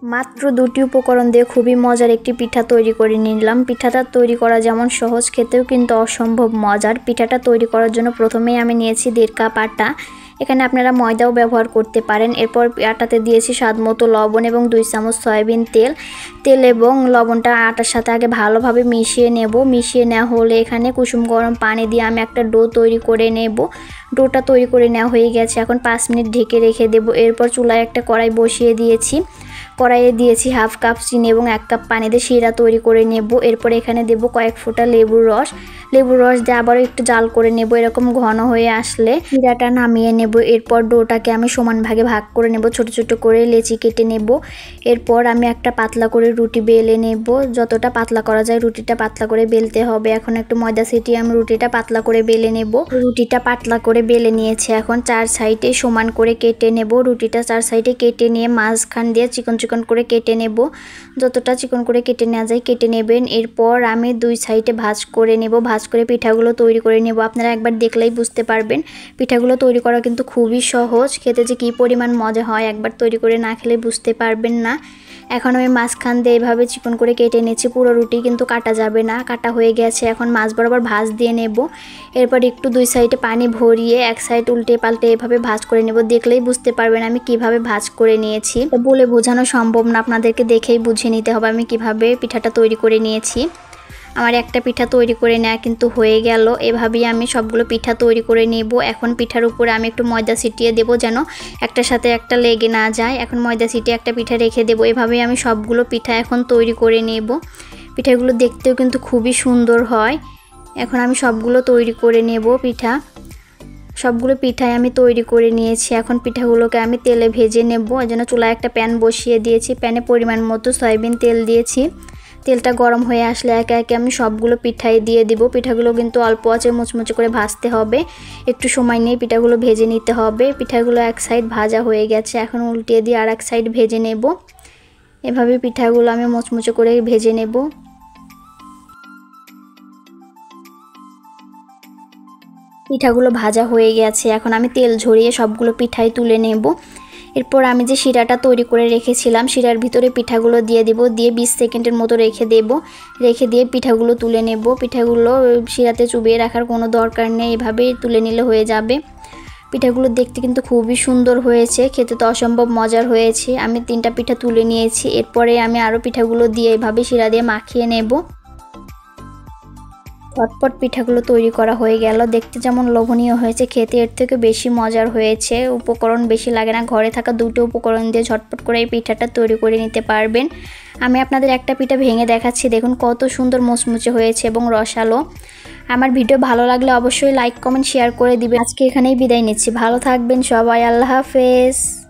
মাত্র দুটি উপকরণ দিয়ে খুবই মজার একটি পিঠা তৈরি করে নিলাম। পিঠাটা তৈরি করা যেমন সহজ, খেতেও কিন্তু অসম্ভব মজার। পিঠাটা তৈরি করার জন্য প্রথমেই আমি নিয়েছি 1.5 কাপ আটা। এখানে আপনারা ময়দাও ব্যবহার করতে পারেন। এরপর আটাতে দিয়েছি স্বাদমতো লবণ এবং 2 চামচ সয়াবিন তেল এবং লবণটা আটার সাথে আগে ভালোভাবে মিশিয়ে নেব। মিশিয়ে নেওয়া হলে এখানে কুসুম গরম পানি দিয়ে আমি একটা ডো তৈরি করে নেব। ডোটা তৈরি করে নেওয়া হয়ে গেছে। এখন 5 মিনিট ঢেকে রেখে দেব। এরপর চুলায় একটা কড়াই বসিয়ে দিয়েছি। কড়াইয়ে দিয়েছি 1/2 কাপ চিনি এবং 1 কাপ পানি দিয়ে শিরা তৈরি করে নেব। এরপর এখানে দেব কয়েক ফোঁটা লেবুর রস দিয়ে আবারও একটু জাল করে নেব। এরকম ঘন হয়ে আসলে শিরাটা নামিয়ে নেব। এরপর ডোটাকে আমি সমান ভাগে ভাগ করে নেব, ছোট ছোট করে লেচি কেটে নেব। এরপর আমি একটা পাতলা করে রুটি বেলে নেব। যতটা পাতলা করা যায় রুটিটা পাতলা করে বেলতে হবে। এখন একটু ময়দা ছিটিয়ে আমি রুটিটা পাতলা করে বেলে নেব। রুটিটা পাতলা করে বেলে নিয়েছি। এখন 4 সাইডে সমান করে কেটে নেব। রুটিটা 4 সাইডে কেটে নিয়ে মাঝখান দিয়ে চিকন চিকন করে কেটে নেব। যতটা চিকন করে কেটে নেওয়া যায় কেটে নেবেন। এরপর আমি 2 সাইডে ভাঁজ করে নেব। ভাঁজ করে পিঠাগুলো তৈরি করে নেব। আপনারা একবার দেখলেই বুঝতে পারবেন পিঠাগুলো তৈরি করা কিন্তু খুবই সহজ। খেতে যে কী পরিমাণ মজা হয় একবার তৈরি করে না খেলে বুঝতে পারবেন না। এখন আমি মাঝখান দিয়ে এইভাবে চিকন করে কেটে নিচ্ছি। পুরো রুটি কিন্তু কাটা যাবে না, কাটা হয়ে গেছে। এখন মাছ বরাবর ভাঁজ দিয়ে নেব। এরপর একটু 2 সাইডে পানি ভরিয়ে এক সাইড উল্টে পাল্টে এভাবে ভাঁজ করে নেব। দেখলেই বুঝতে পারবেন আমি কিভাবে ভাঁজ করে নিয়েছি। বলে বোঝানো সম্ভব না, আপনাদেরকে দেখেই বুঝে নিতে হবে আমি কিভাবে পিঠাটা তৈরি করে নিয়েছি। আমার একটা পিঠা তৈরি করে নেওয়া কিন্তু হয়ে গেল। এভাবেই আমি সবগুলো পিঠা তৈরি করে নেব। এখন পিঠার উপরে আমি একটু ময়দা ছিটিয়ে দেব যেন একটার সাথে একটা লেগে না যায়। এখন ময়দা ছিটিয়ে একটা পিঠা রেখে দেব। এভাবেই আমি সবগুলো পিঠা এখন তৈরি করে নেব। পিঠাগুলো দেখতেও কিন্তু খুবই সুন্দর হয়। এখন আমি সবগুলো তৈরি করে নেব। সবগুলো পিঠাই আমি তৈরি করে নিয়েছি। এখন পিঠাগুলোকে আমি তেলে ভেজে নেব। এজন্য চুলায় একটা প্যান বসিয়ে দিয়েছি। প্যানে পরিমাণ মতো সয়াবিন তেল দিয়েছি। তেলটা গরম হয়ে আসলে একে একে আমি সবগুলো পিঠাই দিয়ে দিব। পিঠাগুলো কিন্তু অল্প আঁচে মুচমুচে করে ভাজতে হবে। একটু সময় নিয়ে পিঠাগুলো ভেজে নিতে হবে। পিঠাগুলো এক সাইড ভাজা হয়ে গেছে। এখন উল্টিয়ে দিয়ে আর এক সাইড ভেজে নেব। এভাবে পিঠাগুলো আমি মুচমুচে করে ভেজে নেব। পিঠাগুলো ভাজা হয়ে গেছে। এখন আমি তেল ঝরিয়ে সবগুলো পিঠাই তুলে নেব। এরপর আমি যে শিরাটা তৈরি করে রেখেছিলাম শিরার ভিতরে পিঠাগুলো দিয়ে দেব। দিয়ে 20 সেকেন্ডের মতো রেখে দেব। রেখে দিয়ে পিঠাগুলো তুলে নেব। পিঠাগুলো শিরাতে চুবিয়ে রাখার কোনো দরকার নেই, এভাবেই তুলে নিলে হয়ে যাবে। পিঠাগুলো দেখতে কিন্তু খুবই সুন্দর হয়েছে, খেতে তো অসম্ভব মজার হয়েছে। আমি 3টা পিঠা তুলে নিয়েছি। এরপরে আমি আরও পিঠাগুলো দিয়ে এভাবে শিরা দিয়ে মাখিয়ে নেব। ঝটপট পিঠাগুলো তৈরি করা হয়ে গেল। দেখতে যেমন লোভনীয় হয়েছে, খেতে এর থেকে বেশি মজার হয়েছে। উপকরণ বেশি লাগে না, ঘরে থাকা 2টো উপকরণ দিয়ে ঝটপট করে এই পিঠাটা তৈরি করে নিতে পারবেন। আমি আপনাদের একটা পিঠা ভেঙে দেখাচ্ছি, দেখুন কত সুন্দর মুচমুচে হয়েছে এবং রসালো। আমার ভিডিও ভালো লাগলে অবশ্যই লাইক কমেন্ট শেয়ার করে দিবেন। আজকে এখানেই বিদায় নিচ্ছি। ভালো থাকবেন সবাই। আল্লাহ হাফেজ।